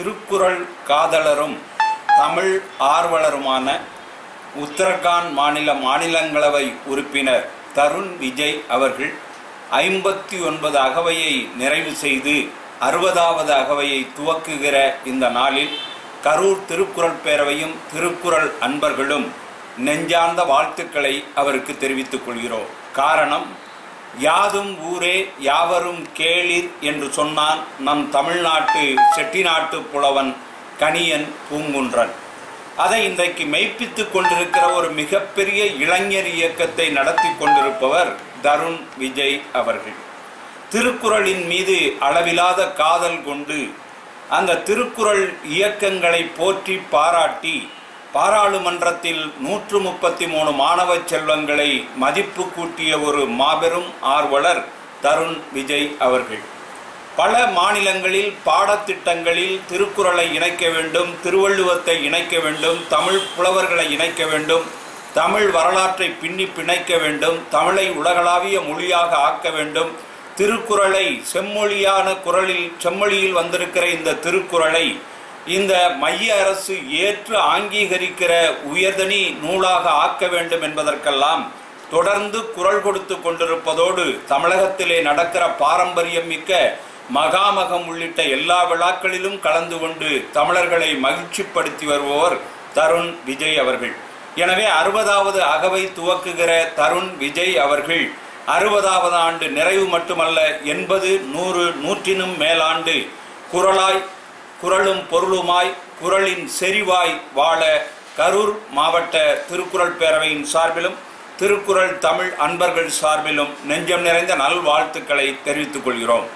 திருக்குறள் காதலரும் தமிழ் ஆர்வலருமான உத்தரகாண்ட் மாநிலங்களவை உறுப்பினர் தருண் விஜய் அவர்கள் 59 அகவையை நிறைவு செய்து 60வது அகவையை துவக்குகிற இந்த நாளில் கரூர் திருக்குறள் பேரவையும் திருக்குறள் அன்பர்களும் நெஞ்சார்ந்த வாழ்த்துக்களை அவருக்கு தெரிவித்துக் கொள்கிறோம். காரணம், யாதும் ஊரே யாவரும் கேளிர் என்று சொன்னான் நம் தமிழ்நாட்டு செட்டிநாட்டு புலவன் கணியன் பூங்குன்றன். அதை இன்றைக்கு மெய்ப்பித்துக் கொண்டிருக்கிற ஒரு மிகப்பெரிய இளைஞர் இயக்கத்தை நடத்தி கொண்டிருப்பவர் தருண் விஜய் அவர்கள். திருக்குறளின் மீது அளவிலாத காதல் கொண்டு அந்த திருக்குறள் இயக்கங்களை போற்றி பாராட்டி பாராளுமன்றத்தில் 133 மாணவ செல்வங்களை மதிப்பு கூட்டிய ஒரு மாபெரும் ஆர்வலர் தருண் விஜய் அவர்கள். பல மாநிலங்களில் பாடத்திட்டங்களில் திருக்குறளை இணைக்க வேண்டும், திருவள்ளுவத்தை இணைக்க வேண்டும், தமிழ் புலவர்களை இணைக்க வேண்டும், தமிழ் வரலாற்றை பின்னி பிணைக்க வேண்டும், தமிழை உலகளாவிய மொழியாக ஆக்க வேண்டும், திருக்குறளை செம்மொழியில் வந்திருக்கிற இந்த திருக்குறளை இந்த மைய அரசு ஏற்று அங்கீகரிக்கிற உயர்தனி நூலாக ஆக்க வேண்டும் என்பதற்கெல்லாம் தொடர்ந்து குரல் கொடுத்து கொண்டிருப்பதோடு தமிழகத்திலே நடக்கிற பாரம்பரியம் மிக்க மகாமகம் உள்ளிட்ட எல்லா விழாக்களிலும் கலந்து கொண்டு தமிழர்களை மகிழ்ச்சிப்படுத்தி வருபவர் தருண் விஜய் அவர்கள். எனவே 60வது அகவை துவக்குகிற தருண் விஜய் அவர்கள் 60வது ஆண்டு நிறைவு மட்டுமல்ல, 80, 100, 100னும் மேலாண்டு குறளும் பொருளுமாய் குறளின் செறிவாய் வாழ கரூர் மாவட்ட திருக்குறள் பேரவையின் சார்பிலும் திருக்குறள் தமிழ் அன்பர்கள் சார்பிலும் நெஞ்சம் நிறைந்த நல்வாழ்த்துக்களை தெரிவித்துக் கொள்கிறோம்.